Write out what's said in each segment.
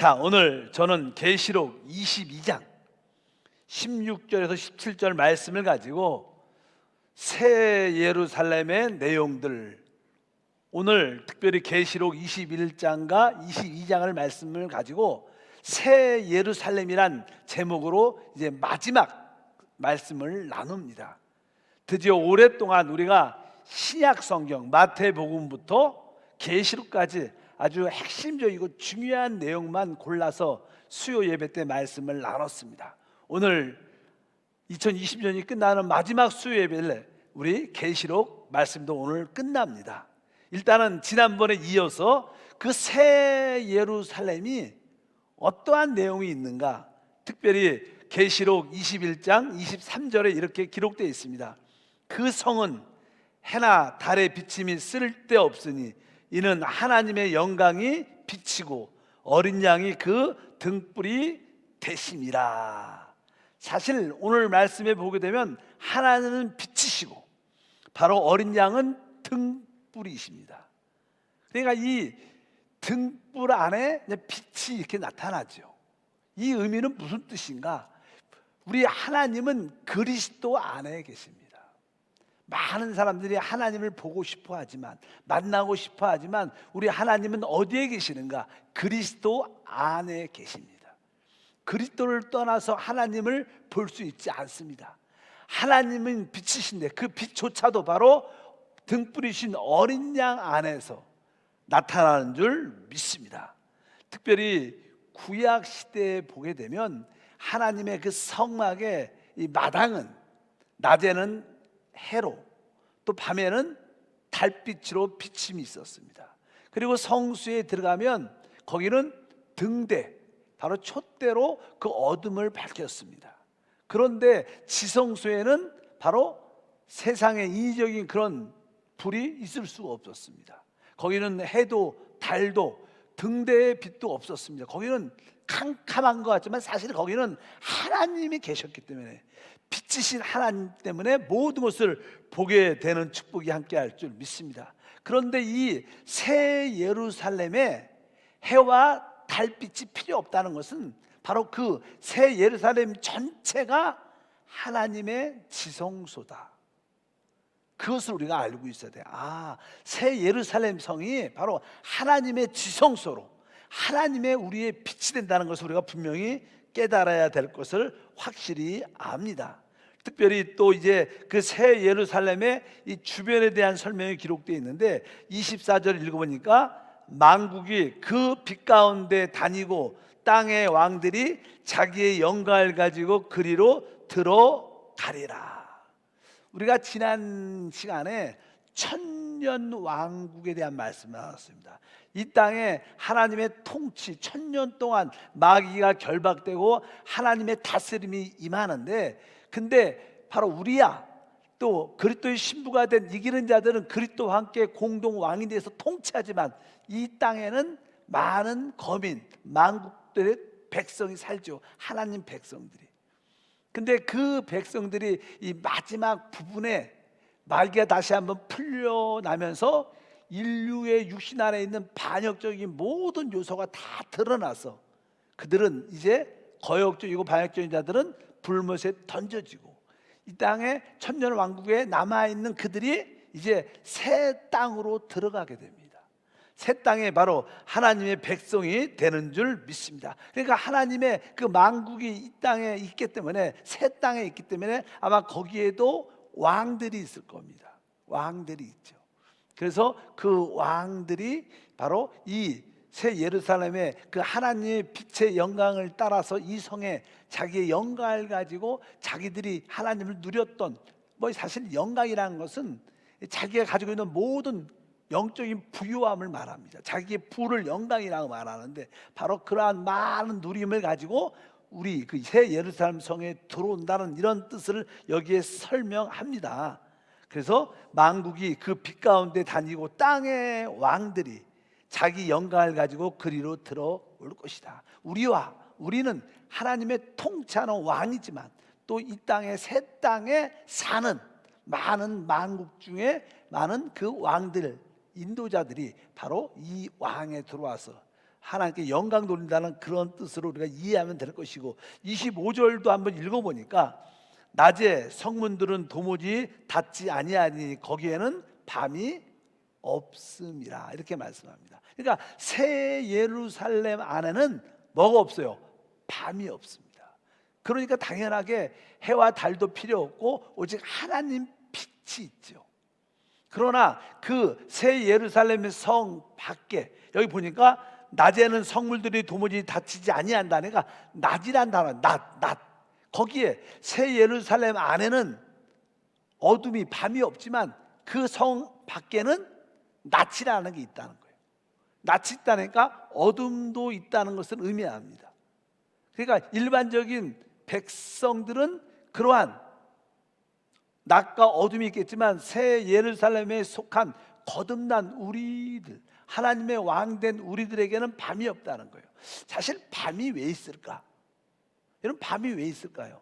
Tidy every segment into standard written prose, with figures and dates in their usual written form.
자, 오늘 저는 계시록 22장 16절에서 17절 말씀을 가지고 새 예루살렘의 내용들, 오늘 특별히 계시록 21장과 22장을 말씀을 가지고 새 예루살렘이란 제목으로 이제 마지막 말씀을 나눕니다. 드디어 오랫동안 우리가 신약 성경 마태복음부터 계시록까지 아주 핵심적이고 중요한 내용만 골라서 수요 예배 때 말씀을 나눴습니다. 오늘 2020년이 끝나는 마지막 수요 예배를 우리 계시록 말씀도 오늘 끝납니다. 일단은 지난번에 이어서 그 새 예루살렘이 어떠한 내용이 있는가, 특별히 계시록 21장 23절에 이렇게 기록되어 있습니다. 그 성은 해나 달의 비침이 쓸데없으니 이는 하나님의 영광이 비치고 어린 양이 그 등불이 되심이라. 사실 오늘 말씀에 보게 되면 하나님은 빛이시고 바로 어린 양은 등불이십니다. 그러니까 이 등불 안에 빛이 이렇게 나타나죠. 이 의미는 무슨 뜻인가? 우리 하나님은 그리스도 안에 계십니다. 많은 사람들이 하나님을 보고 싶어 하지만, 만나고 싶어 하지만, 우리 하나님은 어디에 계시는가? 그리스도 안에 계십니다. 그리스도를 떠나서 하나님을 볼 수 있지 않습니다. 하나님은 빛이신데 그 빛조차도 바로 등불이신 어린 양 안에서 나타나는 줄 믿습니다. 특별히 구약 시대에 보게 되면 하나님의 그 성막의 이 마당은 낮에는 해로, 또 밤에는 달빛으로 비침이 있었습니다. 그리고 성수에 들어가면 거기는 등대, 바로 촛대로 그 어둠을 밝혔습니다. 그런데 지성소에는 바로 세상의 인위적인 그런 불이 있을 수가 없었습니다. 거기는 해도 달도 등대의 빛도 없었습니다. 거기는 캄캄한 것 같지만 사실 거기는 하나님이 계셨기 때문에, 빛이신 하나님 때문에 모든 것을 보게 되는 축복이 함께할 줄 믿습니다. 그런데 이 새 예루살렘에 해와 달빛이 필요 없다는 것은 바로 그 새 예루살렘 전체가 하나님의 지성소다. 그것을 우리가 알고 있어야 돼요. 새 예루살렘 성이 바로 하나님의 지성소로, 하나님의 우리의 빛이 된다는 것을 우리가 분명히 깨달아야 될 것을 확실히 압니다. 특별히 또 이제 그 새 예루살렘의 이 주변에 대한 설명이 기록되어 있는데 24절 읽어보니까 만국이 그 빛 가운데 다니고 땅의 왕들이 자기의 영광을 가지고 그리로 들어가리라. 우리가 지난 시간에 천년 왕국에 대한 말씀을 나눴습니다. 이 땅에 하나님의 통치, 천년 동안 마귀가 결박되고 하나님의 다스림이 임하는데, 근데 바로 우리야, 또 그리스도의 신부가 된 이기는 자들은 그리스도와 함께 공동 왕이 돼서 통치하지만 이 땅에는 많은 거민, 만국들의 백성이 살죠. 하나님 백성들이. 근데 그 백성들이 이 마지막 부분에 마귀가 다시 한번 풀려나면서 인류의 육신 안에 있는 반역적인 모든 요소가 다 드러나서 그들은 이제 거역적이고 반역적인 자들은 불못에 던져지고 이 땅에 천년 왕국에 남아있는 그들이 이제 새 땅으로 들어가게 됩니다. 새 땅에 바로 하나님의 백성이 되는 줄 믿습니다. 그러니까 하나님의 그 만국이 이 땅에 있기 때문에, 새 땅에 있기 때문에 아마 거기에도 왕들이 있을 겁니다. 왕들이 있죠. 그래서 그 왕들이 바로 이 새 예루살렘의 그 하나님의 빛의 영광을 따라서 이 성에 자기의 영광을 가지고 자기들이 하나님을 누렸던, 사실 영광이라는 것은 자기가 가지고 있는 모든 영적인 부유함을 말합니다. 자기의 부를 영광이라고 말하는데 바로 그러한 많은 누림을 가지고 우리 그 새 예루살렘 성에 들어온다는 이런 뜻을 여기에 설명합니다. 그래서 만국이 그 빛 가운데 다니고 땅의 왕들이 자기 영광을 가지고 그리로 들어올 것이다. 우리는 하나님의 통치하는 왕이지만 또 이 땅의 새 땅에 사는 많은 만국 중에 많은 그 왕들, 인도자들이 바로 이 왕에 들어와서 하나님께 영광 돌린다는 그런 뜻으로 우리가 이해하면 될 것이고, 25절도 한번 읽어보니까 낮에 성문들은 도무지 닫지 아니하니 거기에는 밤이 없음이라 이렇게 말씀합니다. 그러니까 새 예루살렘 안에는 뭐가 없어요? 밤이 없습니다. 그러니까 당연하게 해와 달도 필요 없고 오직 하나님 빛이 있죠. 그러나 그 새 예루살렘의 성 밖에, 여기 보니까 낮에는 성물들이 도무지 닫히지 아니한다니까 낮이란 단어, 낮. 거기에 새 예루살렘 안에는 어둠이, 밤이 없지만 그 성 밖에는 낮이라는 게 있다는 거예요. 낮이 있다니까 어둠도 있다는 것을 의미합니다. 그러니까 일반적인 백성들은 그러한 낮과 어둠이 있겠지만 새 예루살렘에 속한 거듭난 우리들, 하나님의 왕된 우리들에게는 밤이 없다는 거예요. 사실 밤이 왜 있을까? 여러분, 밤이 왜 있을까요?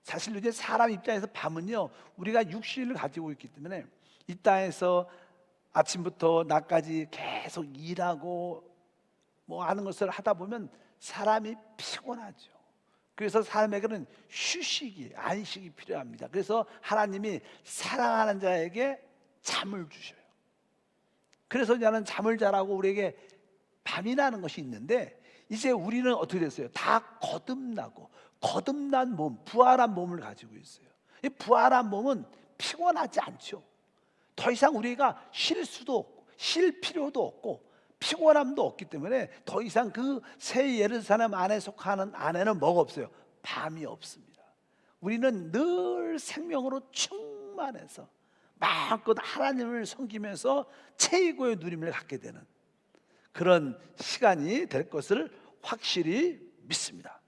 사실 이제 사람 입장에서 밤은요, 우리가 육신을 가지고 있기 때문에 이 땅에서 아침부터 낮까지 계속 일하고 뭐 하는 것을 하다 보면 사람이 피곤하죠. 그래서 사람에게는 휴식이, 안식이 필요합니다. 그래서 하나님이 사랑하는 자에게 잠을 주셔요. 그래서 나는 잠을 자라고 우리에게 밤이라는 것이 있는데, 이제 우리는 어떻게 됐어요? 다 거듭나고 거듭난 몸, 부활한 몸을 가지고 있어요. 이 부활한 몸은 피곤하지 않죠. 더 이상 우리가 쉴 수도 없고 쉴 필요도 없고 피곤함도 없기 때문에 더 이상 그 새 예루살렘 안에 속하는 안에는 뭐가 없어요? 밤이 없습니다. 우리는 늘 생명으로 충만해서 마음껏 하나님을 섬기면서 최고의 누림을 갖게 되는 그런 시간이 될 것을 확실히 믿습니다.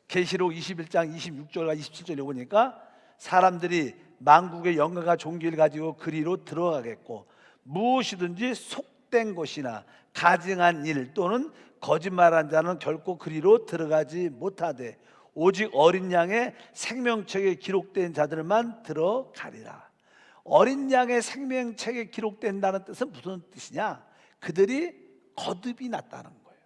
계시록 21장 26절과 27절에 보니까 사람들이 만국의 영광과 존귀를 가지고 그리로 들어가겠고 무엇이든지 속된 것이나 가증한 일 또는 거짓말한 자는 결코 그리로 들어가지 못하되 오직 어린 양의 생명책에 기록된 자들만 들어가리라. 어린 양의 생명책에 기록된다는 뜻은 무슨 뜻이냐? 그들이 거듭이 났다는 거예요.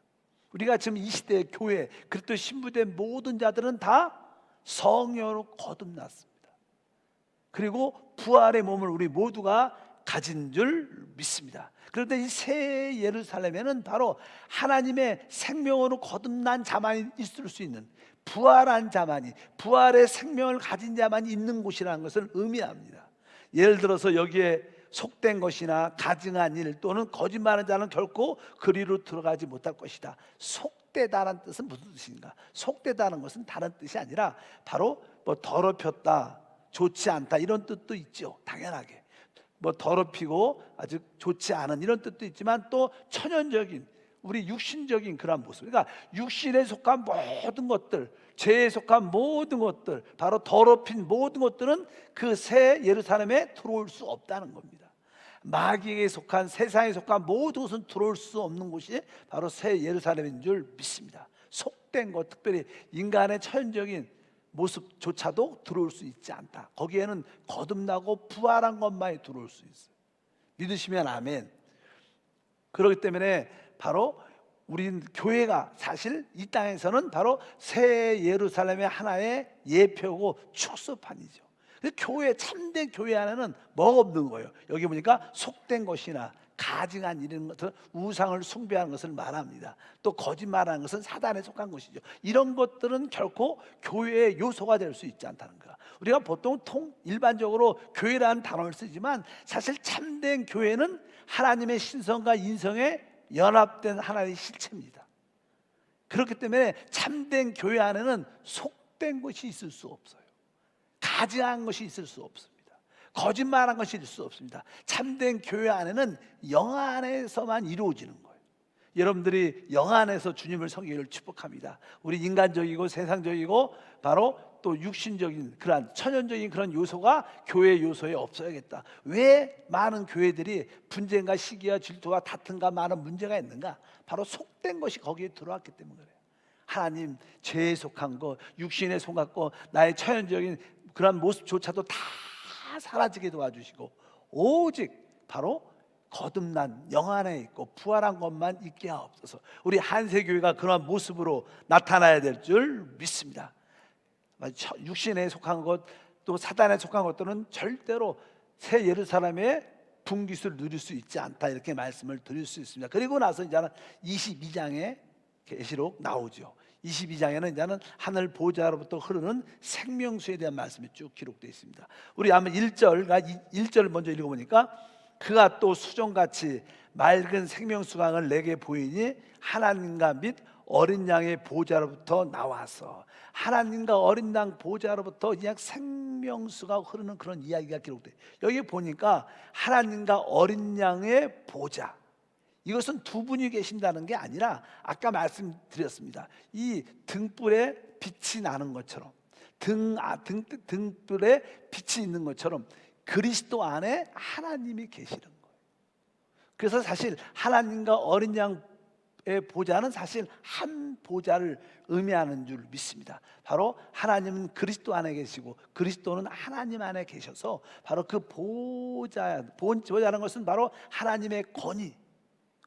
우리가 지금 이 시대의 교회, 그리스도 신부된 모든 자들은 다 성령으로 거듭났습니다. 그리고 부활의 몸을 우리 모두가 가진 줄 믿습니다. 그런데 이 새 예루살렘에는 바로 하나님의 생명으로 거듭난 자만이 있을 수 있는, 부활한 자만이, 부활의 생명을 가진 자만이 있는 곳이라는 것을 의미합니다. 예를 들어서 여기에 속된 것이나 가증한 일 또는 거짓말하는 자는 결코 그리로 들어가지 못할 것이다. 속되다는 뜻은 무슨 뜻인가? 속되다는 것은 다른 뜻이 아니라 바로 뭐 더럽혔다, 좋지 않다 이런 뜻도 있죠. 당연하게 뭐 더럽히고 아주 좋지 않은 이런 뜻도 있지만 또 천연적인 우리 육신적인 그런 모습, 그러니까 육신에 속한 모든 것들, 죄에 속한 모든 것들, 바로 더럽힌 모든 것들은 그 새 예루살렘에 들어올 수 없다는 겁니다. 마귀에게 속한, 세상에 속한 모든 것은 들어올 수 없는 곳이 바로 새 예루살렘인 줄 믿습니다. 속된 것, 특별히 인간의 천연적인 모습조차도 들어올 수 있지 않다. 거기에는 거듭나고 부활한 것만이 들어올 수 있어요. 믿으시면 아멘. 그렇기 때문에 바로 우리 교회가 사실 이 땅에서는 바로 새 예루살렘의 하나의 예표고 축소판이죠. 교회, 참된 교회 안에는 뭐가 없는 거예요? 여기 보니까 속된 것이나 가증한 이런 것들, 우상을 숭배하는 것을 말합니다. 또 거짓말하는 것은 사단에 속한 것이죠. 이런 것들은 결코 교회의 요소가 될 수 있지 않다는 거야. 우리가 보통 일반적으로 교회라는 단어를 쓰지만 사실 참된 교회는 하나님의 신성과 인성에 연합된 하나의 실체입니다. 그렇기 때문에 참된 교회 안에는 속된 것이 있을 수 없어요. 가증한 것이 있을 수 없습니다. 거짓말한 것이 있을 수 없습니다. 참된 교회 안에는 영 안에서만 이루어지는 거예요. 여러분들이 영 안에서 주님을 섬기기를 축복합니다. 우리 인간적이고 세상적이고 바로 또 육신적인 그런 천연적인 그런 요소가 교회 요소에 없어야겠다. 왜 많은 교회들이 분쟁과 시기와 질투와 다툼과 많은 문제가 있는가? 바로 속된 것이 거기에 들어왔기 때문에 그래요. 하나님, 죄에 속한 것, 육신에 속았고 나의 천연적인 그런 모습조차도 다 사라지게 도와주시고 오직 바로 거듭난 영 안에 있고 부활한 것만 있게 하옵소서. 우리 한세교회가 그런 모습으로 나타나야 될 줄 믿습니다. 육신에 속한 것, 또 사단에 속한 것들은 절대로 새 예루살렘의 분깃을 누릴 수 있지 않다, 이렇게 말씀을 드릴 수 있습니다. 그리고 나서 이제는 22장에 계시록 나오죠. 22장에는 이제는 하늘 보좌로부터 흐르는 생명수에 대한 말씀이 쭉 기록되어 있습니다. 우리 한번 1절 먼저 읽어보니까, 그가 또 수정같이 맑은 생명수강을 내게 보이니 하나님과 및 어린 양의 보좌로부터 나와서, 하나님과 어린 양 보좌로부터 그냥 생명수가 흐르는 그런 이야기가 기록돼요. 여기 보니까 하나님과 어린 양의 보좌, 이것은 두 분이 계신다는 게 아니라, 아까 말씀드렸습니다. 이 등불에 빛이 나는 것처럼, 등불에 빛이 있는 것처럼 그리스도 안에 하나님이 계시는 거예요. 그래서 사실 하나님과 어린 양의 보좌는 사실 한 보좌를 의미하는 줄 믿습니다. 바로 하나님은 그리스도 안에 계시고 그리스도는 하나님 안에 계셔서, 바로 그 보좌라는 것은 바로 하나님의 권위,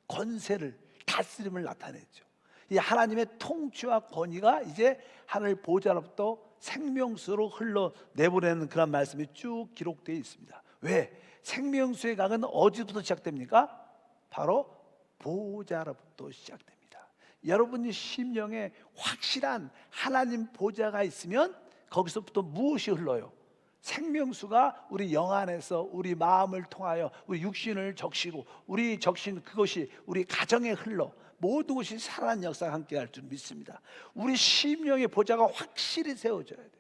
권세를, 다스림을 나타내죠. 이 하나님의 통치와 권위가 이제 하늘 보좌로부터 생명수로 흘러내보내는 그런 말씀이 쭉 기록되어 있습니다. 왜? 생명수의 강은 어디부터 시작됩니까? 바로 보좌로부터 시작됩니다. 여러분이 심령에 확실한 하나님 보좌가 있으면 거기서부터 무엇이 흘러요? 생명수가 우리 영 안에서 우리 마음을 통하여 우리 육신을 적시고, 우리 적신 그것이 우리 가정에 흘러 모든 것이 살아난 역사가 함께 할 줄 믿습니다. 우리 심령의 보좌가 확실히 세워져야 돼요.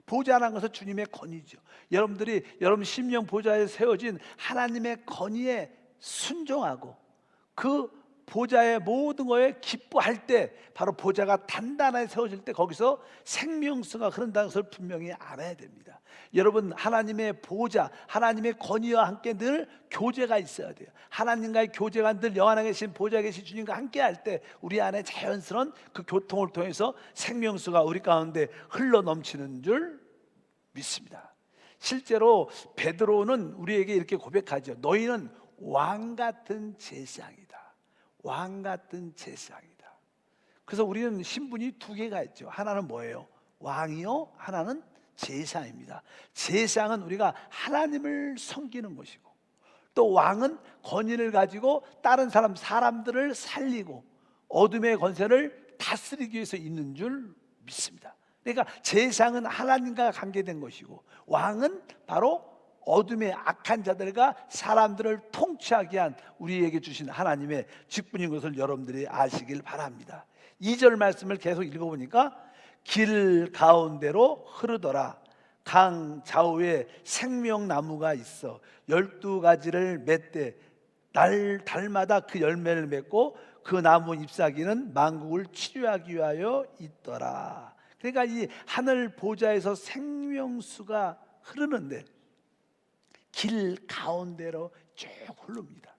보좌라는 것은 주님의 권위죠. 여러분 심령 보좌에 세워진 하나님의 권위에 순종하고 그 보좌의 모든 것에 기뻐할 때, 바로 보좌가 단단하게 세워질 때 거기서 생명수가 흐른다는 것을 분명히 알아야 됩니다. 여러분, 하나님의 보좌, 하나님의 권위와 함께 늘 교제가 있어야 돼요. 하나님과의 교제가 늘 영 안에 계신 보좌에 계신 주님과 함께 할 때 우리 안에 자연스러운 그 교통을 통해서 생명수가 우리 가운데 흘러 넘치는 줄 믿습니다. 실제로 베드로는 우리에게 이렇게 고백하죠. 너희는 왕 같은 제사장이다. 왕 같은 제사장이다. 그래서 우리는 신분이 두 개가 있죠. 하나는 뭐예요? 왕이요, 하나는 제사장입니다. 제사장은 우리가 하나님을 섬기는 것이고, 또 왕은 권위를 가지고 다른 사람들을 살리고 어둠의 권세를 다스리기 위해서 있는 줄 믿습니다. 그러니까 제사장은 하나님과 관계된 것이고, 왕은 바로 어둠의 악한 자들과 사람들을 통치하게 한 우리에게 주신 하나님의 직분인 것을 여러분들이 아시길 바랍니다. 2절 말씀을 계속 읽어보니까, 길 가운데로 흐르더라. 강 좌우에 생명나무가 있어 12가지를 맺되 달마다 그 열매를 맺고 그 나무 잎사귀는 만국을 치료하기 위하여 있더라. 그러니까 이 하늘 보좌에서 생명수가 흐르는데 길 가운데로 쭉 흐릅니다.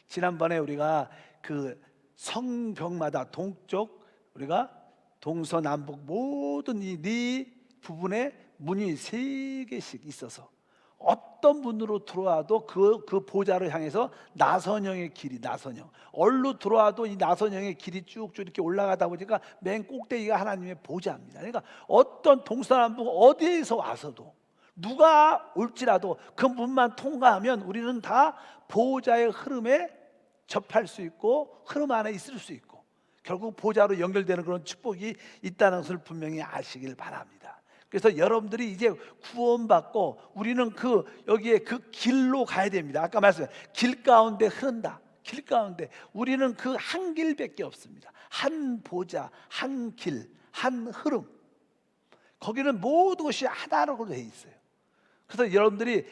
지난번에 우리가 그 성벽마다 동쪽, 우리가 동서남북 모든 이 네 부분에 문이 3개씩 있어서 어떤 문으로 들어와도 그 보좌를 향해서 나선형의 길이, 나선형 얼로 들어와도 이 나선형의 길이 쭉쭉 이렇게 올라가다 보니까 맨 꼭대기가 하나님의 보좌입니다. 그러니까 어떤 동서남북 어디에서 와서도 누가 올지라도 그 문만 통과하면 우리는 다 보좌의 흐름에 접할 수 있고 흐름 안에 있을 수 있고 결국 보좌로 연결되는 그런 축복이 있다는 것을 분명히 아시길 바랍니다. 그래서 여러분들이 이제 구원받고 우리는 여기에 그 길로 가야 됩니다. 아까 말씀드린 길 가운데 흐른다. 길 가운데 우리는 그 한 길밖에 없습니다. 한 보좌, 한 길, 한 흐름. 거기는 모든 것이 하나로 되어 있어요. 그래서 여러분들이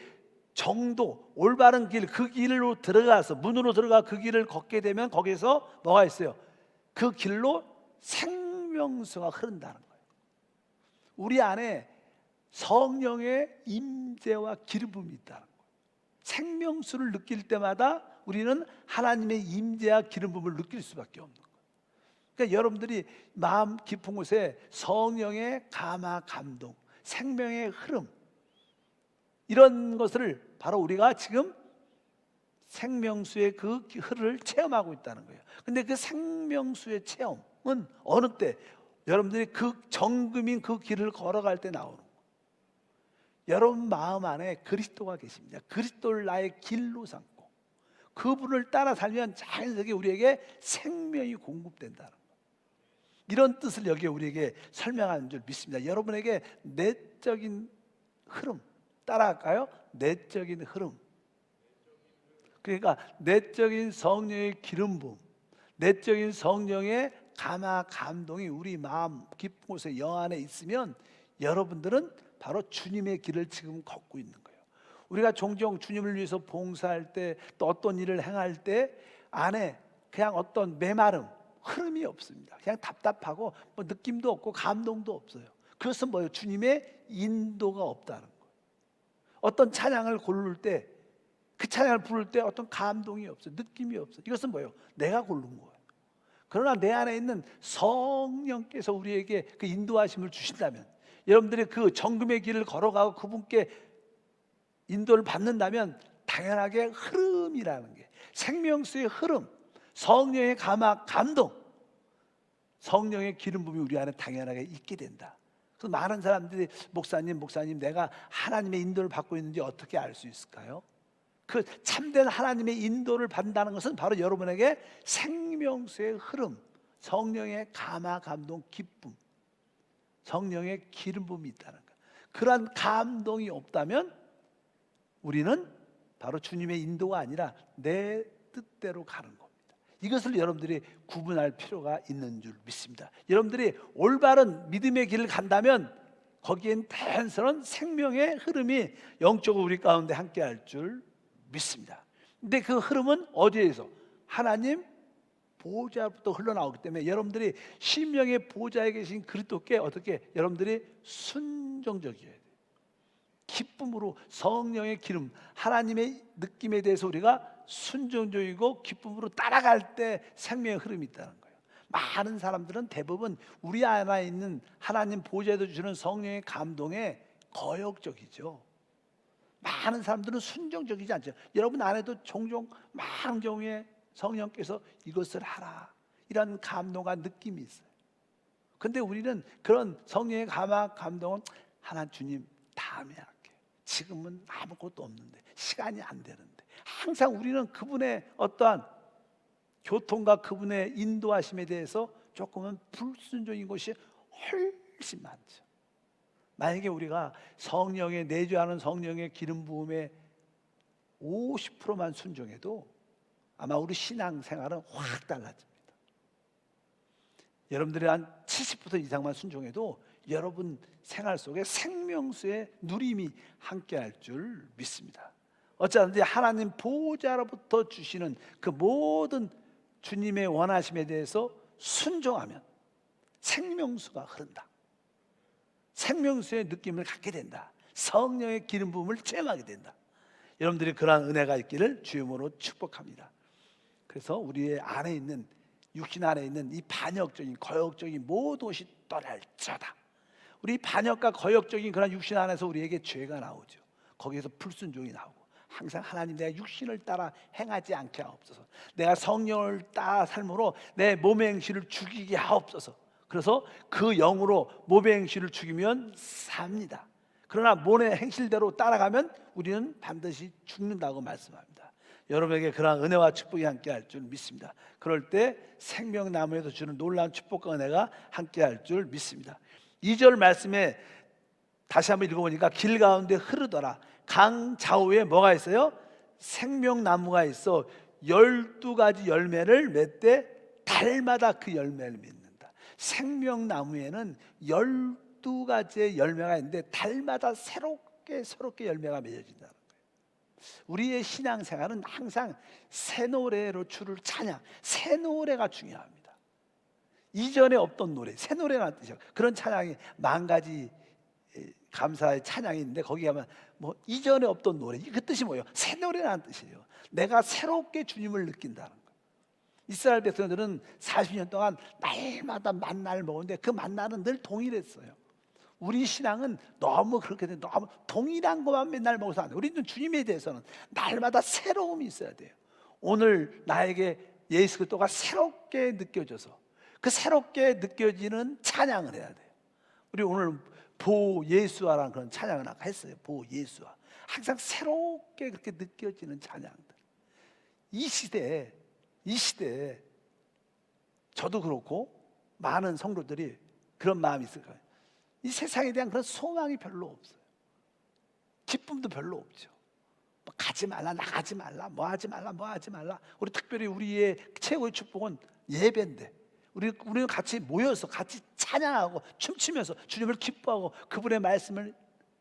정도, 올바른 길, 그 길로 들어가서 문으로 들어가 그 길을 걷게 되면 거기서 뭐가 있어요? 그 길로 생명수가 흐른다는 거예요. 우리 안에 성령의 임재와 기름붐이 있다는 거예요. 생명수를 느낄 때마다 우리는 하나님의 임재와 기름붐을 느낄 수밖에 없는 거예요. 그러니까 여러분들이 마음 깊은 곳에 성령의 감화 감동, 생명의 흐름, 이런 것을 바로 우리가 지금 생명수의 그 흐를 체험하고 있다는 거예요. 근데 그 생명수의 체험은 어느 때? 여러분들이 그 정금인 그 길을 걸어갈 때 나오는 거예요. 여러분 마음 안에 그리스도가 계십니다. 그리스도를 나의 길로 삼고 그분을 따라 살면 자연스럽게 우리에게 생명이 공급된다는 거예요. 이런 뜻을 여기에 우리에게 설명하는 줄 믿습니다. 여러분에게 내적인 흐름 따라갈까요? 내적인 흐름. 그러니까 내적인 성령의 기름 부음, 내적인 성령의 감화 감동이 우리 마음 깊은 곳에 영 안에 있으면 여러분들은 바로 주님의 길을 지금 걷고 있는 거예요. 우리가 종종 주님을 위해서 봉사할 때 또 어떤 일을 행할 때 안에 그냥 어떤 메마름, 흐름이 없습니다. 그냥 답답하고 뭐 느낌도 없고 감동도 없어요. 그것은 뭐예요? 주님의 인도가 없다는 거예요. 어떤 찬양을 고를 때 그 찬양을 부를 때 어떤 감동이 없어요. 느낌이 없어요. 이것은 뭐예요? 내가 고른 거예요. 그러나 내 안에 있는 성령께서 우리에게 그 인도하심을 주신다면, 여러분들이 그 정금의 길을 걸어가고 그분께 인도를 받는다면 당연하게 흐름이라는 게, 생명수의 흐름, 성령의 감화 감동, 성령의 기름 부음이 우리 안에 당연하게 있게 된다. 그래서 많은 사람들이 목사님 내가 하나님의 인도를 받고 있는지 어떻게 알 수 있을까요? 그 참된 하나님의 인도를 받는다는 것은 바로 여러분에게 생명수의 흐름, 성령의 감화 감동 기쁨, 성령의 기름 부음이 있다는 거예요. 그러한 감동이 없다면 우리는 바로 주님의 인도가 아니라 내 뜻대로 가는 겁니다. 이것을 여러분들이 구분할 필요가 있는 줄 믿습니다. 여러분들이 올바른 믿음의 길을 간다면 거기엔 자연스러운 생명의 흐름이 영적으로 우리 가운데 함께 할 줄 믿습니다. 근데 그 흐름은 어디에서? 하나님 보좌부터 흘러나오기 때문에 여러분들이 심령의 보좌에 계신 그리스도께 어떻게 여러분들이 순종적이어야 돼요. 기쁨으로 성령의 기름, 하나님의 느낌에 대해서 우리가 순종적이고 기쁨으로 따라갈 때 생명의 흐름이 있다는 거예요. 많은 사람들은 대부분 우리 안에 있는 하나님 보좌에서 주시는 성령의 감동에 거역적이죠. 많은 사람들은 순종적이지 않죠. 여러분 안에도 종종 많은 경우에 성령께서 이것을 하라 이런 감동과 느낌이 있어요. 근데 우리는 그런 성령의 감화 감동은 하나님 주님 다음에 할게요. 지금은 아무것도 없는데, 시간이 안 되는데, 항상 우리는 그분의 어떠한 교통과 그분의 인도하심에 대해서 조금은 불순종인 것이 훨씬 많죠. 만약에 우리가 성령의 내주하는 성령의 기름 부음에 50%만 순종해도 아마 우리 신앙생활은 확 달라집니다. 여러분들이 한 70% 이상만 순종해도 여러분 생활 속에 생명수의 누림이 함께할 줄 믿습니다. 어쩌든지 하나님 보호자로부터 주시는 그 모든 주님의 원하심에 대해서 순종하면 생명수가 흐른다. 생명수의 느낌을 갖게 된다. 성령의 기름 부음을 체험하게 된다. 여러분들이 그러한 은혜가 있기를 주님으로 축복합니다. 그래서 우리의 안에 있는, 육신 안에 있는 이 반역적인 거역적인 모든 것이 떠날지어다. 우리 반역과 거역적인 그런 육신 안에서 우리에게 죄가 나오죠. 거기에서 불순종이 나오고, 항상 하나님 내가 육신을 따라 행하지 않게 하옵소서, 내가 성령을 따라 삶으로 내 몸의 행실을 죽이게 하옵소서. 그래서 그 영으로 몸의 행실을 죽이면 삽니다. 그러나 몸의 행실대로 따라가면 우리는 반드시 죽는다고 말씀합니다. 여러분에게 그러한 은혜와 축복이 함께 할 줄 믿습니다. 그럴 때 생명나무에서 주는 놀라운 축복과 은혜가 함께 할 줄 믿습니다. 2절 말씀에 다시 한번 읽어보니까 길 가운데 흐르더라. 강 좌우에 뭐가 있어요? 생명나무가 있어 12가지 열매를 맺되 달마다 그 열매를 맺는다. 생명나무에는 12가지의 열매가 있는데 달마다 새롭게 열매가 맺어진다는 거예요. 우리의 신앙생활은 항상 새 노래로 주를 찬양, 새 노래가 중요합니다. 이전에 없던 노래, 새 노래라는 뜻이에요. 그런 찬양이 10,000가지 감사의 찬양이 있는데 거기 가면 뭐 이전에 없던 노래, 그 뜻이 뭐예요? 새 노래라는 뜻이에요. 내가 새롭게 주님을 느낀다는 거예요. 이스라엘 백성들은 40년 동안 날마다 만나를 먹었는데 그 만나는 늘 동일했어요. 우리 신앙은 너무 그렇게 돼, 너무 동일한 것만 맨날 먹어서 안 돼요. 우리는 주님에 대해서는 날마다 새로움이 있어야 돼요. 오늘 나에게 예수 그리스도가 새롭게 느껴져서 그 새롭게 느껴지는 찬양을 해야 돼요. 우리 오늘 보 예수와라는 그런 찬양을 아까 했어요. 보 예수와. 항상 새롭게 그렇게 느껴지는 찬양들. 이 시대에 저도 그렇고 많은 성도들이 그런 마음이 있을 거예요. 이 세상에 대한 그런 소망이 별로 없어요. 기쁨도 별로 없죠. 뭐 가지 말라, 나가지 말라, 뭐 하지 말라. 우리 특별히 우리의 최고의 축복은 예배인데 우리는 같이 모여서 같이 찬양하고 춤추면서 주님을 기뻐하고 그분의 말씀을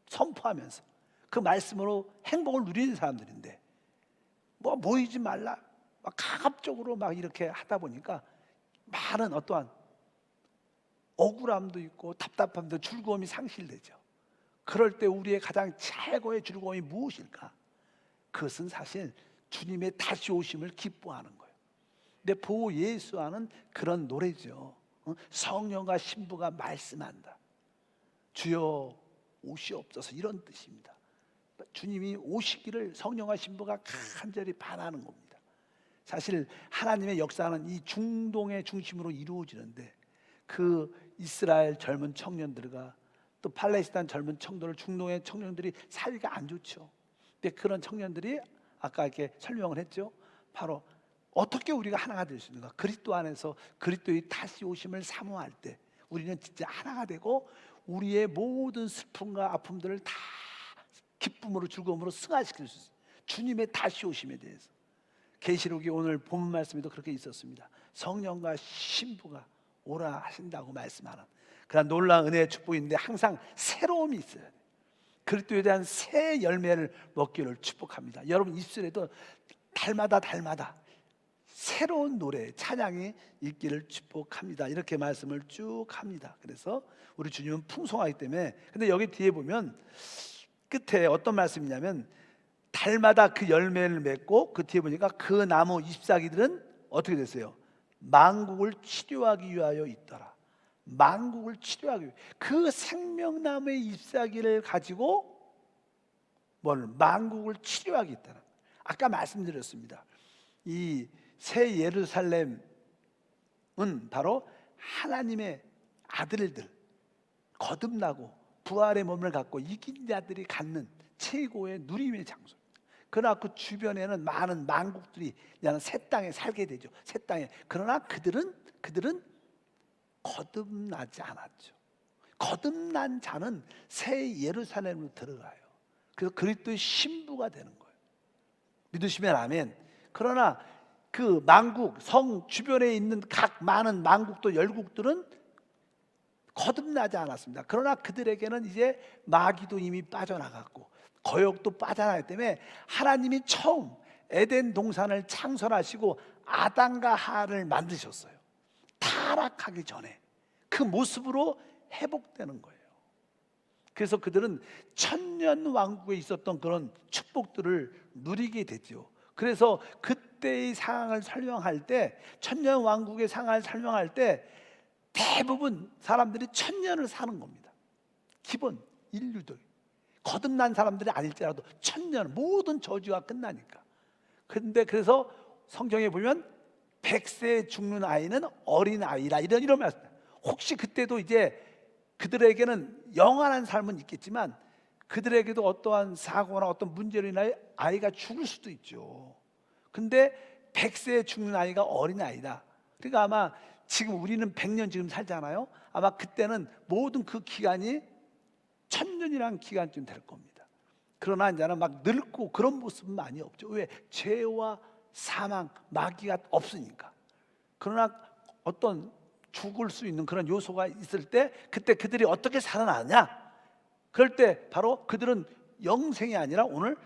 선포하면서 그 말씀으로 행복을 누리는 사람들인데 뭐 모이지 말라 막 가급적으로 막 이렇게 하다 보니까 많은 어떠한 억울함도 있고 답답함도 즐거움이 상실되죠. 그럴 때 우리의 가장 최고의 즐거움이 무엇일까? 그것은 사실 주님의 다시 오심을 기뻐하는 거예요. 근데 보 예수하는 그런 노래죠. 성령과 신부가 말씀한다. 주여 오시옵소서, 이런 뜻입니다. 주님이 오시기를 성령과 신부가 간절히 바라는 겁니다. 사실 하나님의 역사는 이 중동의 중심으로 이루어지는데 그 이스라엘 젊은 청년들과 또 팔레스타인 젊은 청년들, 중동의 청년들이 사이가 안 좋죠. 근데 그런 청년들이 아까 이렇게 설명을 했죠. 바로 어떻게 우리가 하나가 될 수 있는가? 그리스도 안에서 그리스도의 다시 오심을 사모할 때 우리는 진짜 하나가 되고 우리의 모든 슬픔과 아픔들을 다 기쁨으로 즐거움으로 승화시킬 수 있어요. 주님의 다시 오심에 대해서 계시록이 오늘 본문 말씀에도 그렇게 있었습니다. 성령과 신부가 오라 하신다고 말씀하는 그런 놀라운 은혜의 축복인데 항상 새로움이 있어야 돼요. 그리스도에 대한 새 열매를 먹기를 축복합니다. 여러분 입술에도 달마다 새로운 노래, 찬양이 있기를 축복합니다. 이렇게 말씀을 쭉 합니다. 그래서 우리 주님은 풍성하기 때문에, 근데 여기 뒤에 보면 끝에 어떤 말씀이냐면 달마다 그 열매를 맺고 그 뒤에 보니까 그 나무 잎사귀들은 어떻게 됐어요? 만국을 치료하기 위하여 있더라. 만국을 치료하기 위해 그 생명나무의 잎사귀를 가지고 만국을 치료하기 있다는, 아까 말씀드렸습니다. 이 새 예루살렘은 바로 하나님의 아들들, 거듭나고 부활의 몸을 갖고 이긴 자들이 갖는 최고의 누림의 장소입니다. 그러나 그 주변에는 많은 만국들이 새 땅에 살게 되죠. 새 땅에. 그러나 그들은 거듭나지 않았죠. 거듭난 자는 새 예루살렘으로 들어가요. 그래서 그리스도의 신부가 되는 거예요. 믿으시면 아멘. 그러나 그 만국, 성 주변에 있는 각 많은 만국도 열국들은 거듭나지 않았습니다. 그러나 그들에게는 이제 마귀도 이미 빠져나갔고 거역도 빠져나갔기 때문에 하나님이 처음 에덴 동산을 창설하시고 아담과 하와를 만드셨어요. 타락하기 전에 그 모습으로 회복되는 거예요. 그래서 그들은 천년 왕국에 있었던 그런 축복들을 누리게 되죠. 그래서 그때의 상황을 설명할 때, 천년 왕국의 상황을 설명할 때 대부분 사람들이 천년을 사는 겁니다. 기본 인류들, 거듭난 사람들이 아닐지라도 천년, 모든 저주가 끝나니까. 근데 그래서 성경에 보면 100세에 죽는 아이는 어린 아이라, 이런 말씀. 혹시 그때도 이제 그들에게는 영원한 삶은 있겠지만 그들에게도 어떠한 사고나 어떤 문제로 인하여 아이가 죽을 수도 있죠. 근데 100세에 죽는 아이가 어린 아이다. 그러니까 아마 지금 우리는 100년 지금 살잖아요. 아마 그때는 모든 그 기간이 1000년이라는 기간쯤 될 겁니다. 그러나 이제는 막 늙고 그런 모습은 많이 없죠. 왜? 죄와 사망, 마귀가 없으니까. 그러나 어떤 죽을 수 있는 그런 요소가 있을 때 그때 그들이 어떻게 살아나냐? 그럴 때 바로 그들은 영생이 아니라 오늘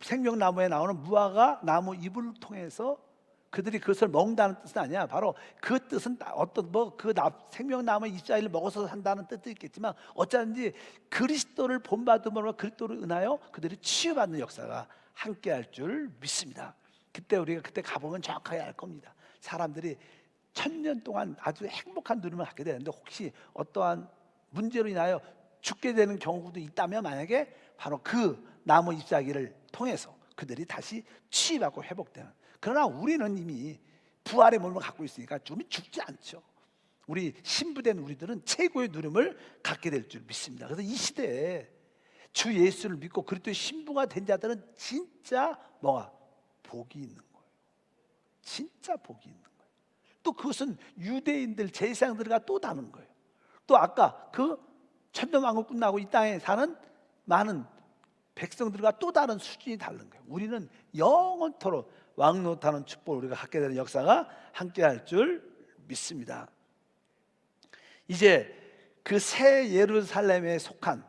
생명나무에 나오는 무화과 나무 잎을 통해서 그들이 그것을 먹는다는 뜻은 아니야. 바로 그 뜻은 어떤 생명나무 잎사귀를 먹어서 산다는 뜻도 있겠지만 어쩌든지 그리스도를 본받음으로 그리스도를 인하여 그들이 치유받는 역사가 함께할 줄 믿습니다. 그때 우리가 그때 가보면 정확하게 알 겁니다. 사람들이 1000년 동안 아주 행복한 누림을 갖게 되는데 혹시 어떠한 문제로 인하여 죽게 되는 경우도 있다면 만약에 바로 그 나무 잎사귀를 통해서 그들이 다시 치유받고 회복되는 그러나 우리는 이미 부활의 몸을 갖고 있으니까 좀 죽지 않죠. 우리 신부된 우리들은 최고의 누림을 갖게 될 줄 믿습니다. 그래서 이 시대에 주 예수를 믿고 그리스도의 신부가 된 자들은 진짜 뭐가 복이 있는 거예요. 진짜 복이 있는 거예요. 또 그것은 유대인들 제사장들과 또 다른 거예요. 또 아까 그 천년왕국 끝나고 이 땅에 사는 많은 백성들과 또 다른 수준이 다른 거예요. 우리는 영원토록 왕노타는 축복을 우리가 갖게 되는 역사가 함께할 줄 믿습니다. 이제 그 새 예루살렘에 속한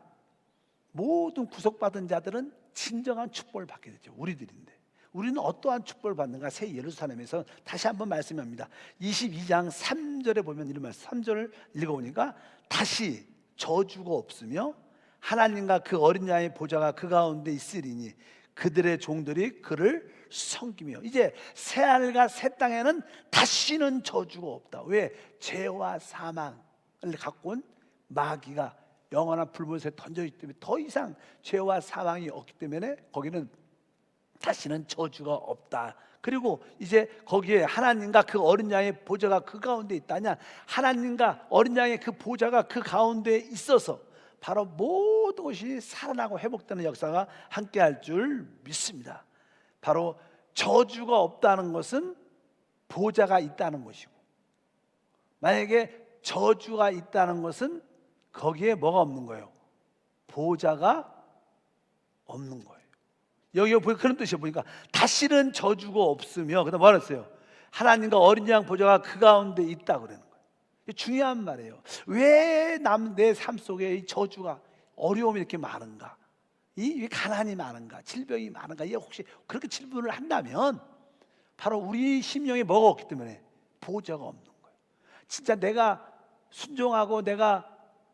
모든 구속받은 자들은 진정한 축복을 받게 되죠. 우리들인데 우리는 어떠한 축복을 받는가? 새 예루살렘에서 다시 한번 말씀합니다. 22장 3절에 보면 이런 말씀, 3절을 읽어보니까 다시 저주가 없으며 하나님과 그 어린 양의 보좌가 그 가운데 있으리니 그들의 종들이 그를 섬기며. 이제 새하늘과 새 땅에는 다시는 저주가 없다. 왜? 죄와 사망을 갖고 온 마귀가 영원한 불못에 던져있기 때문에 더 이상 죄와 사망이 없기 때문에 거기는 다시는 저주가 없다. 그리고 이제 거기에 하나님과 그 어린 양의 보좌가 그 가운데 있다냐? 하나님과 어린 양의 그 보좌가 그 가운데 있어서 바로 모든 것이 살아나고 회복되는 역사가 함께할 줄 믿습니다. 바로 저주가 없다는 것은 보좌가 있다는 것이고, 만약에 저주가 있다는 것은 거기에 뭐가 없는 거예요? 보좌가 없는 거예요. 여기 그런 뜻이에요. 보니까 다시는 저주가 없으며, 그다음 뭐라 했어요? 하나님과 어린 양 보좌가 그 가운데 있다 그러는 거예요. 중요한 말이에요. 왜 내 삶 속에 이 저주가, 어려움이 이렇게 많은가? 이 가난이 많은가? 질병이 많은가? 이게 혹시 그렇게 질문을 한다면 바로 우리 심령에 뭐가 없기 때문에 보좌가 없는 거예요. 진짜 내가 순종하고 내가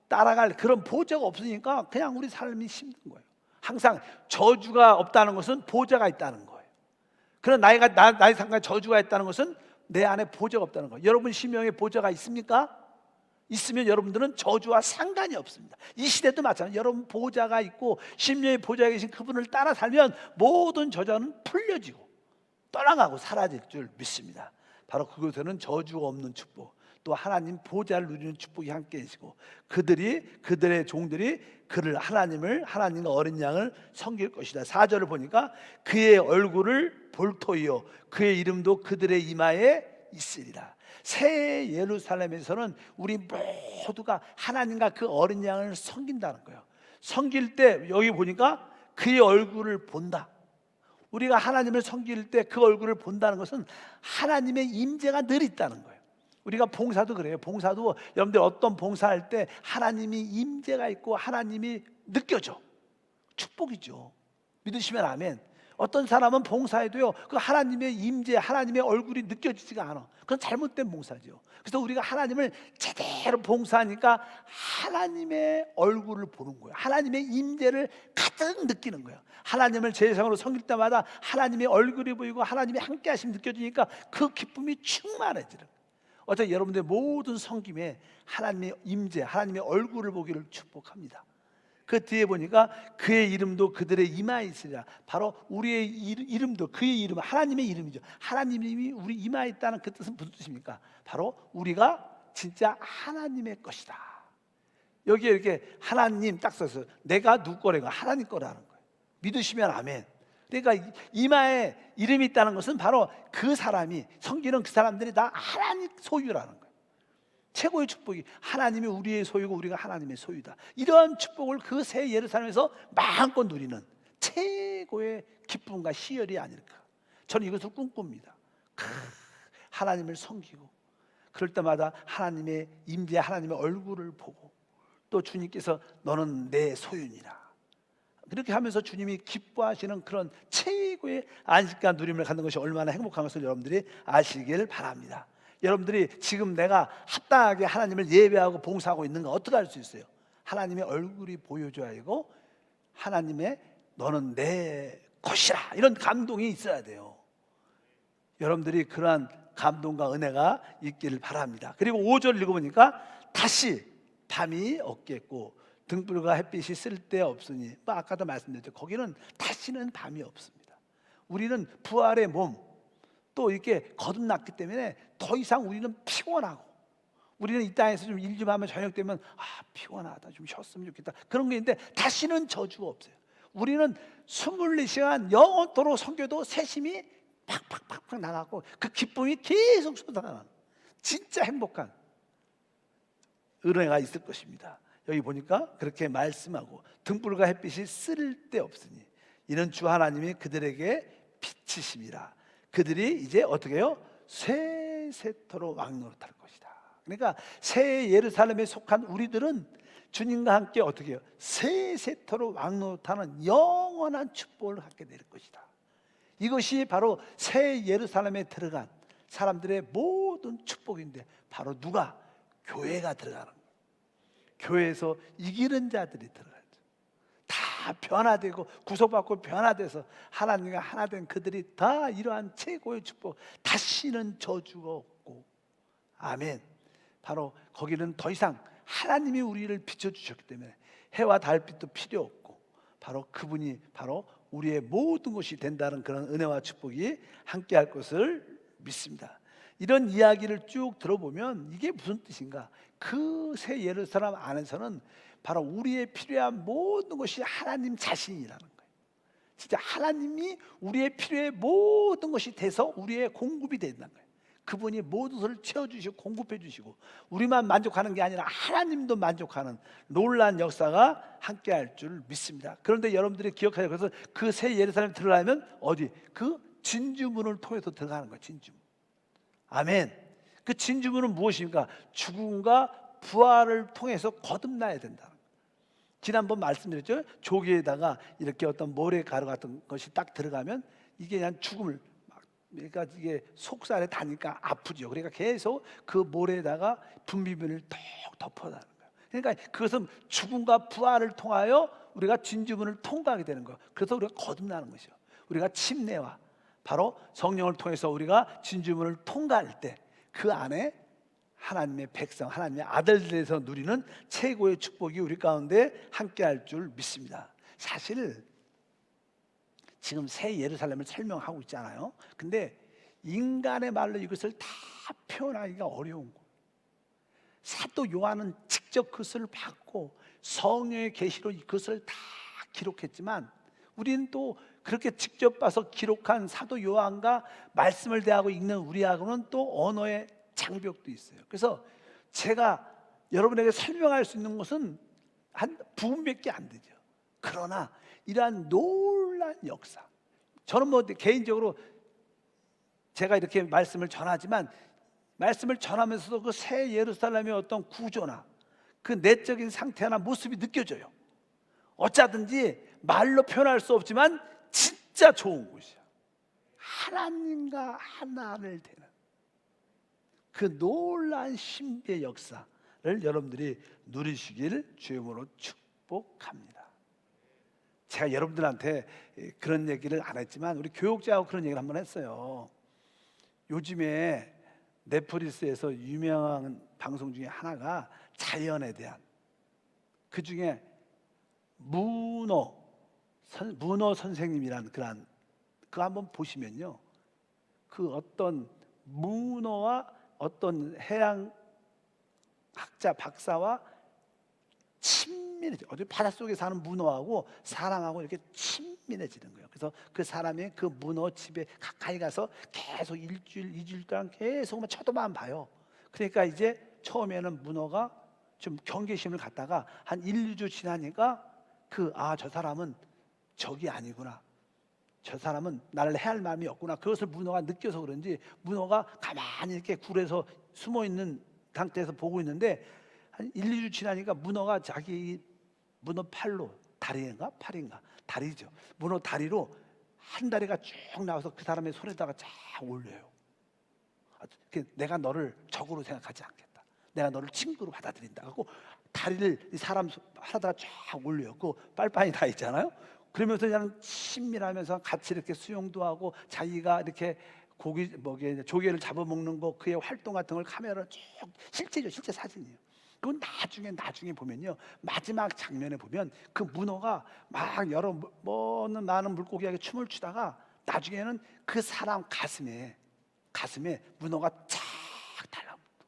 따라갈 그런 보좌가 없으니까 그냥 우리 삶이 힘든 거예요. 항상 저주가 없다는 것은 보좌가 있다는 거예요. 그런 나의 상관에 저주가 있다는 것은 내 안에 보좌가 없다는 거예요. 여러분 심령에 보좌가 있습니까? 있으면 여러분들은 저주와 상관이 없습니다. 이 시대도 마찬가지예요. 여러분 보좌가 있고 심령의 보좌에 계신 그분을 따라 살면 모든 저주는 풀려지고 떠나가고 사라질 줄 믿습니다. 바로 그곳에는 저주가 없는 축복, 또 하나님 보좌를 누리는 축복이 함께 계시고 그들의 종들이 그를 하나님과 어린 양을 섬길 것이다. 4절을 보니까 그의 얼굴을 볼터이요 그의 이름도 그들의 이마에 있으리라. 새 예루살렘에서는 우리 모두가 하나님과 그 어린 양을 섬긴다는 거예요. 섬길 때 여기 보니까 그의 얼굴을 본다. 우리가 하나님을 섬길 때 그 얼굴을 본다는 것은 하나님의 임재가 늘 있다는 거예요. 우리가 봉사도 그래요. 봉사도 여러분들 어떤 봉사할 때 하나님이 임재가 있고 하나님이 느껴져. 축복이죠. 믿으시면 아멘. 어떤 사람은 봉사해도요 그 하나님의 임재, 하나님의 얼굴이 느껴지지가 않아. 그건 잘못된 봉사죠. 그래서 우리가 하나님을 제대로 봉사하니까 하나님의 얼굴을 보는 거예요. 하나님의 임재를 가득 느끼는 거예요. 하나님을 제사장으로 섬길 때마다 하나님의 얼굴이 보이고 하나님의 함께하심이 느껴지니까 그 기쁨이 충만해지는 거예요. 어차피 여러분들의 모든 섬김에 하나님의 임재, 하나님의 얼굴을 보기를 축복합니다. 그 뒤에 보니까 그의 이름도 그들의 이마에 있으리라. 바로 우리의 이름도 그의 이름은 하나님의 이름이죠. 하나님이 우리 이마에 있다는 그 뜻은 무슨 뜻입니까? 바로 우리가 진짜 하나님의 것이다. 여기에 이렇게 하나님 딱 써서 내가 누구 거래가 하나님 거라는 거예요. 믿으시면 아멘. 그러니까 이마에 이름이 있다는 것은 바로 그 사람이 섬기는 그 사람들이 다 하나님 소유라는 거예요. 최고의 축복이 하나님이 우리의 소유고 우리가 하나님의 소유다. 이러한 축복을 그 새 예루살렘에서 마음껏 누리는 최고의 기쁨과 희열이 아닐까. 저는 이것을 꿈꿉니다. 하나님을 섬기고 그럴 때마다 하나님의 임재, 하나님의 얼굴을 보고 또 주님께서 너는 내 소유니라. 그렇게 하면서 주님이 기뻐하시는 그런 최고의 안식과 누림을 갖는 것이 얼마나 행복한 것을 여러분들이 아시길 바랍니다. 여러분들이 지금 내가 합당하게 하나님을 예배하고 봉사하고 있는가 어떻게 알 수 있어요? 하나님의 얼굴이 보여줘야 하고 하나님의 너는 내 것이라 이런 감동이 있어야 돼요. 여러분들이 그러한 감동과 은혜가 있기를 바랍니다. 그리고 5절 읽어보니까 다시 밤이 없겠고 등불과 햇빛이 쓸데없으니 아까도 말씀드렸죠. 거기는 다시는 밤이 없습니다. 우리는 부활의 몸, 또 이렇게 거듭났기 때문에 더 이상 우리는 피곤하고, 우리는 이 땅에서 좀 일 좀 하면 저녁 되면 피곤하다, 좀 쉬었으면 좋겠다, 그런 게 있는데 다시는 저주가 없어요. 우리는 24시간 영원토록 섬겨도 새심이 팍팍팍팍 나가고 그 기쁨이 계속 쏟아나는 진짜 행복한 은혜가 있을 것입니다. 여기 보니까 그렇게 말씀하고, 등불과 햇빛이 쓸데없으니 이는 주 하나님이 그들에게 빛이심이라. 그들이 이제 어떻게 해요? 세세토록 왕노릇할 것이다. 그러니까 새 예루살렘에 속한 우리들은 주님과 함께 어떻게 해요? 세세토록 왕노릇하는 영원한 축복을 갖게 될 것이다. 이것이 바로 새 예루살렘에 들어간 사람들의 모든 축복인데, 바로 누가? 교회가 들어가는 거예요. 교회에서 이기는 자들이 들어가죠. 다 변화되고 구속받고 변화돼서 하나님과 하나 된 그들이 다 이러한 최고의 축복, 다시는 저주가 없고, 아멘. 바로 거기는 더 이상 하나님이 우리를 비춰주셨기 때문에 해와 달빛도 필요 없고, 바로 그분이 바로 우리의 모든 것이 된다는 그런 은혜와 축복이 함께할 것을 믿습니다. 이런 이야기를 쭉 들어보면 이게 무슨 뜻인가? 그 새 예루살렘 안에서는 바로 우리의 필요한 모든 것이 하나님 자신이라는 거예요. 진짜 하나님이 우리의 필요의 모든 것이 돼서 우리의 공급이 된다는 거예요. 그분이 모든 것을 채워주시고 공급해 주시고, 우리만 만족하는 게 아니라 하나님도 만족하는 놀라운 역사가 함께할 줄 믿습니다. 그런데 여러분들이 기억해야, 그래서 그 새 예루살렘에 들어가면 어디? 그 진주문을 통해서 들어가는 거예요. 진주문. 아멘. 그 진주문은 무엇입니까? 죽음과 부활을 통해서 거듭나야 된다. 지난번 말씀드렸죠. 조개에다가 이렇게 어떤 모래가루 같은 것이 딱 들어가면 이게 그냥 죽음을, 그러니까 이게 속살에 닿으니까 아프죠. 그러니까 계속 그 모래에다가 분비물을 톡 덮어다는 거예요. 그러니까 그것은 죽음과 부활을 통하여 우리가 진주문을 통과하게 되는 거예요. 그래서 우리가 거듭나는 것이죠. 우리가 침례와 바로 성령을 통해서 우리가 진주문을 통과할 때 그 안에 하나님의 백성, 하나님의 아들들에서 누리는 최고의 축복이 우리 가운데 함께할 줄 믿습니다. 사실 지금 새 예루살렘을 설명하고 있잖아요. 근데 인간의 말로 이것을 다 표현하기가 어려운 거예요. 사도 요한은 직접 그것을 받고 성령의 계시로 그것을 다 기록했지만, 우리는 또 그렇게 직접 봐서 기록한 사도 요한과 말씀을 대하고 읽는 우리하고는 또 언어의 장벽도 있어요. 그래서 제가 여러분에게 설명할 수 있는 것은 한 부분밖에 안 되죠. 그러나 이러한 놀라운 역사, 저는 뭐 개인적으로 제가 이렇게 말씀을 전하지만, 말씀을 전하면서도 그 새 예루살렘의 어떤 구조나 그 내적인 상태나 모습이 느껴져요. 어쩌든지 말로 표현할 수 없지만 진짜 좋은 곳이야. 하나님과 하나를 되는 그 놀라운 신비의 역사를 여러분들이 누리시길 주님으로 축복합니다. 제가 여러분들한테 그런 얘기를 안 했지만 우리 교육자하고 그런 얘기를 한번 했어요. 요즘에 넷플릭스에서 유명한 방송 중에 하나가 자연에 대한, 그 중에 문어 선생님이란 그런, 그거 한번 보시면요, 그 어떤 문어와 어떤 해양 학자 박사와 친밀해져. 어디 바닷속에 사는 문어하고 사람하고 이렇게 친밀해지는 거예요. 그래서 그 사람이 그 문어 집에 가까이 가서 계속 일주일, 2주일 동안 계속 쳐다만 봐요. 그러니까 이제 처음에는 문어가 좀 경계심을 갖다가 한 1, 2주 지나니까 저 사람은 적이 아니구나, 저 사람은 나를 해할 마음이 없구나, 그것을 문어가 느껴서 그런지 문어가 가만히 이렇게 굴에서 숨어있는 상태에서 보고 있는데, 한 1, 2주 지나니까 문어가 자기 문어 팔로, 다리인가 팔인가, 다리죠, 문어 다리로 한 다리가 쭉 나와서 그 사람의 손에다가 쫙 올려요. 내가 너를 적으로 생각하지 않겠다, 내가 너를 친구로 받아들인다 하고 다리를 이 사람 하다가 쫙 올려요. 그 빨판이 다 있잖아요. 그러면서 그냥 친밀하면서 같이 이렇게 수영도 하고, 자기가 이렇게 조개를 잡아먹는 거, 그의 활동 같은 걸 카메라로 쭉, 실제죠, 실제 사진이에요. 그건 나중에 보면요, 마지막 장면에 보면 그 문어가 막 많은 물고기에게 춤을 추다가 나중에는 그 사람 가슴에 가슴에 문어가 쫙 달라붙어.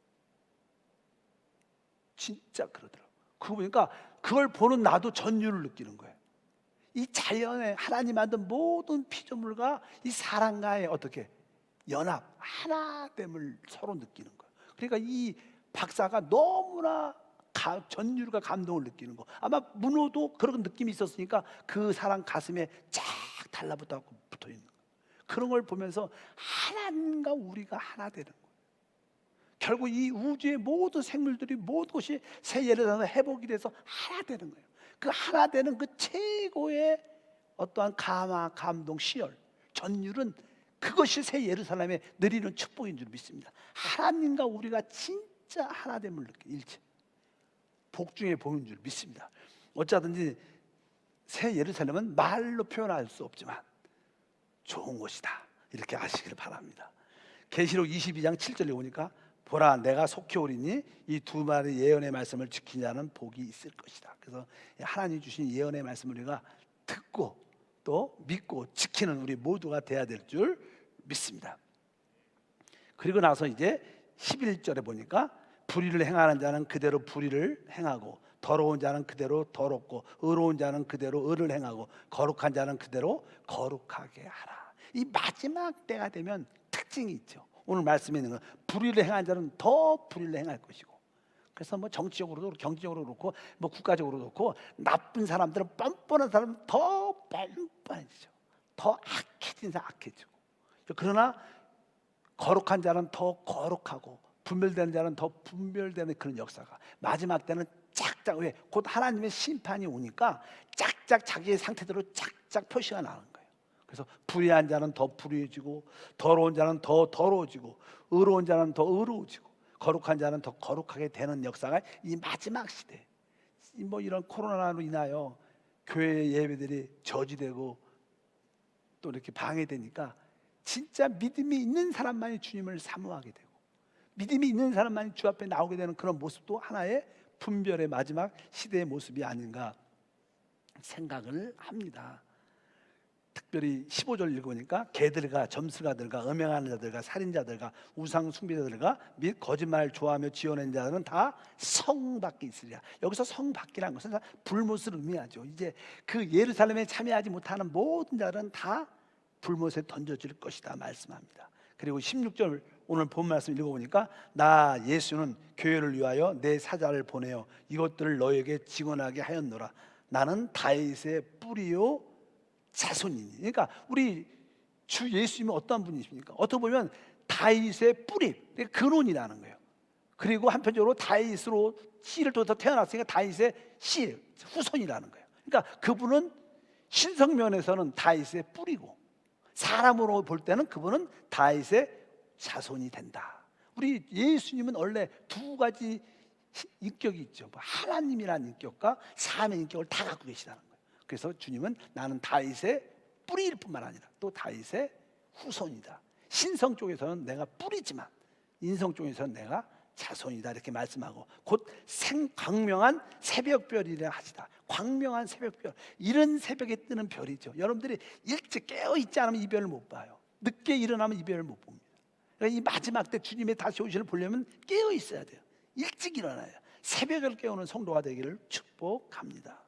진짜 그러더라고. 그거 보니까 그걸 보는 나도 전율을 느끼는 거예요. 이 자연에 하나님 만든 모든 피조물과 이 사람과의 어떻게 연합, 하나됨을 서로 느끼는 거예요. 그러니까 이 박사가 너무나 전율과 감동을 느끼는 거. 아마 문호도 그런 느낌이 있었으니까 그 사람 가슴에 쫙 달라붙어 있는 거예요. 그런 걸 보면서 하나님과 우리가 하나 되는 거예요. 결국 이 우주의 모든 생물들이 모든 것이 새 예루살렘 회복이 돼서 하나 되는 거예요. 그 하나 되는 그 최고의 어떠한 감동, 시열, 전율은 그것이 새 예루살렘에 누리는 축복인 줄 믿습니다. 하나님과 우리가 진짜 하나됨을 느끼는 일체 복중의 복인 줄 믿습니다. 어쩌든지 새 예루살렘은 말로 표현할 수 없지만 좋은 곳이다, 이렇게 아시기를 바랍니다. 계시록 22장 7절에 보니까 보라, 내가 속히 오리니 이 두 마리 예언의 말씀을 지키냐는 복이 있을 것이다. 그래서 하나님 주신 예언의 말씀을 우리가 듣고 또 믿고 지키는 우리 모두가 돼야 될 줄 믿습니다. 그리고 나서 이제 11절에 보니까 불의를 행하는 자는 그대로 불의를 행하고 더러운 자는 그대로 더럽고 의로운 자는 그대로 의를 행하고 거룩한 자는 그대로 거룩하게 하라. 이 마지막 때가 되면 특징이 있죠. 오늘 말씀에 있는 건 불의를 행한 자는 더 불의를 행할 것이고, 그래서 뭐 정치적으로도 경제적으로 그렇고 뭐 국가적으로 그렇고 나쁜 사람들은 뻔뻔한 사람은 더 뻔뻔해지죠. 더 악해진 사람 악해지고, 그러나 거룩한 자는 더 거룩하고 분별되는 자는 더 분별되는 그런 역사가 마지막 때는 짝짝, 왜? 곧 하나님의 심판이 오니까 짝짝 자기의 상태대로 짝짝 표시가 나는 거예요. 그래서 불의한 자는 더 불의해지고 더러운 자는 더 더러워지고 의로운 자는 더 의로워지고 거룩한 자는 더 거룩하게 되는 역사가 이 마지막 시대, 뭐 이런 코로나로 인하여 교회 예배들이 저지되고 또 이렇게 방해되니까 진짜 믿음이 있는 사람만이 주님을 사모하게 되고 믿음이 있는 사람만이 주 앞에 나오게 되는 그런 모습도 하나의 분별의 마지막 시대의 모습이 아닌가 생각을 합니다. 특별히 15절 읽으니까 개들과 점술가들과 음행하는 자들과 살인자들과 우상 숭배자들과 및 거짓말을 좋아하며 지어낸 자들은 다 성 밖에 있으리라. 여기서 성 밖이라는 것은 불못을 의미하죠. 이제 그 예루살렘에 참여하지 못하는 모든 자들은 다 불못에 던져질 것이다 말씀합니다. 그리고 16절 오늘 본 말씀 읽어보니까 나 예수는 교회를 위하여 내 사자를 보내어 이것들을 너에게 증언하게 하였노라. 나는 다윗의 뿌리요 자손이니. 그러니까 우리 주 예수님은 어떤 분이십니까? 어떻게 보면 다윗의 뿌리, 근원이라는 거예요. 그리고 한편적으로 다윗으로 씨를 통해서 태어났으니까 다윗의 씨, 후손이라는 거예요. 그러니까 그분은 신성면에서는 다윗의 뿌리고 사람으로 볼 때는 그분은 다윗의 자손이 된다. 우리 예수님은 원래 두 가지 인격이 있죠. 하나님이라는 인격과 사람의 인격을 다 갖고 계시다는 거예요. 그래서 주님은 나는 다윗의 뿌리일 뿐만 아니라 또 다윗의 후손이다. 신성 쪽에서는 내가 뿌리지만 인성 쪽에서는 내가 자손이다, 이렇게 말씀하고 곧 광명한 새벽별이라 하시다. 광명한 새벽별, 이런 새벽에 뜨는 별이죠. 여러분들이 일찍 깨어있지 않으면 이 별을 못 봐요. 늦게 일어나면 이 별을 못 봅니다. 그러니까 이 마지막 때 주님의 다시 오시를 보려면 깨어있어야 돼요. 일찍 일어나요. 새벽을 깨우는 성도가 되기를 축복합니다.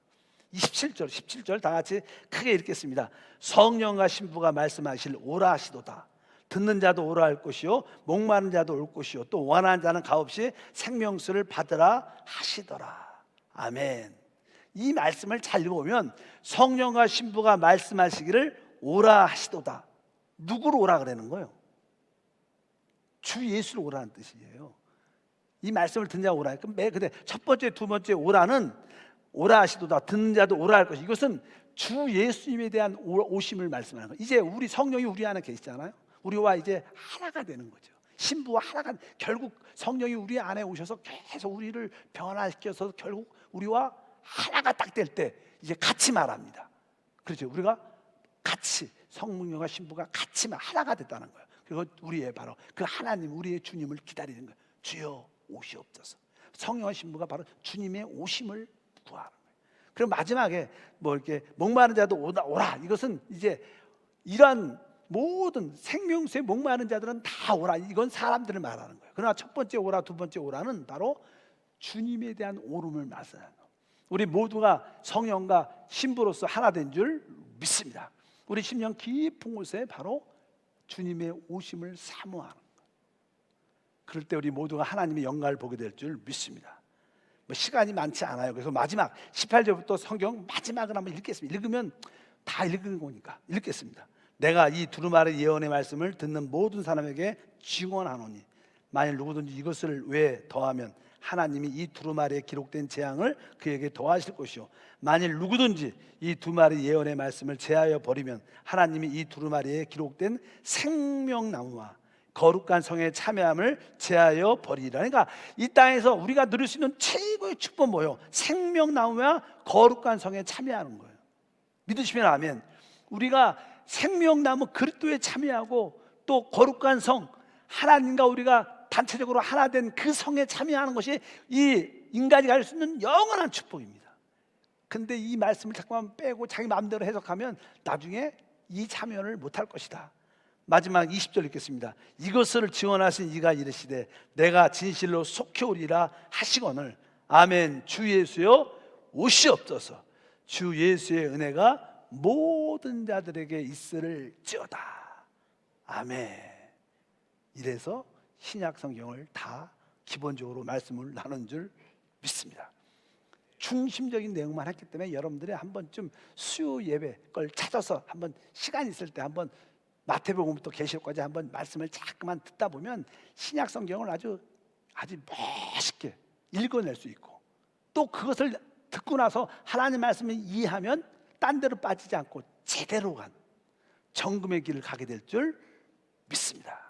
17절 다 같이 크게 읽겠습니다. 성령과 신부가 말씀하실 오라 하시도다. 듣는 자도 오라 할 것이요 목마른 자도 올 것이요 또 원하는 자는 값없이 생명수를 받으라 하시더라. 아멘. 이 말씀을 잘 읽어보면 성령과 신부가 말씀하시기를 오라 하시도다. 누구로 오라 그러는 거예요? 주 예수로 오라는 뜻이에요. 이 말씀을 듣는 자가 오라. 근데 첫 번째, 두 번째 오라는 오라 하시도다. 듣는 자도 오라 할 것이, 이것은 주 예수님에 대한 오심을 말씀하는 거예요. 이제 우리 성령이 우리 안에 계시잖아요. 우리와 이제 하나가 되는 거죠. 신부와 하나가, 결국 성령이 우리 안에 오셔서 계속 우리를 변화시켜서 결국 우리와 하나가 딱 될 때 이제 같이 말합니다. 그렇죠. 우리가 같이 성령과 신부가 같이 하나가 됐다는 거예요. 그리고 우리의 바로 그 하나님, 우리의 주님을 기다리는 거예요. 주여 오시옵소서. 성령과 신부가 바로 주님의 오심을 구하는 거예요. 그리고 마지막에 뭐 이렇게 목마른 자도 오라. 이것은 이제 이런 모든 생명수에 목마른 자들은 다 오라. 이건 사람들을 말하는 거예요. 그러나 첫 번째 오라, 두 번째 오라는 바로 주님에 대한 오름을 말씀하는 거예요. 우리 모두가 성령과 신부로서 하나 된 줄 믿습니다. 우리 심령 깊은 곳에 바로 주님의 오심을 사모하는 거예요. 그럴 때 우리 모두가 하나님의 영광을 보게 될 줄 믿습니다. 시간이 많지 않아요. 그래서 마지막 18절부터 성경 마지막을 한번 읽겠습니다. 읽으면 다 읽은 거니까 읽겠습니다. 내가 이 두루마리 예언의 말씀을 듣는 모든 사람에게 증언하노니 만일 누구든지 이것을 외에 더하면 하나님이 이 두루마리에 기록된 재앙을 그에게 더하실 것이요 만일 누구든지 이 두 마리 예언의 말씀을 제하여 버리면 하나님이 이 두루마리에 기록된 생명나무와 거룩한 성의 참여함을 제하여 버리리라. 그러니까 이 땅에서 우리가 누릴 수 있는 최고의 축복 뭐예요? 생명나무와 거룩한 성에 참여하는 거예요. 믿으시면 아멘. 우리가 생명나무 그리스도에 참여하고 또 거룩한 성 하나님과 우리가 단체적으로 하나 된 그 성에 참여하는 것이 이 인간이 가질 수 있는 영원한 축복입니다. 근데 이 말씀을 자꾸만 빼고 자기 마음대로 해석하면 나중에 이 참여를 못할 것이다. 마지막 20절 읽겠습니다. 이것을 증언하신 이가 이르시되 내가 진실로 속히 오리라 하시거늘 아멘. 주 예수여 오시옵소서. 주 예수의 은혜가 모든 자들에게 있을지어다. 아멘. 이래서 신약 성경을 다 기본적으로 말씀을 나눈 줄 믿습니다. 중심적인 내용만 했기 때문에 여러분들이 한 번쯤 수요 예배 걸 찾아서 한번 시간 있을 때 한번 마태복음부터 계시록까지 한번 말씀을 자꾸만 듣다 보면 신약 성경을 아주 멋있게 읽어낼 수 있고 또 그것을 듣고 나서 하나님 말씀을 이해하면 딴 데로 빠지지 않고 제대로 간 정금의 길을 가게 될 줄 믿습니다.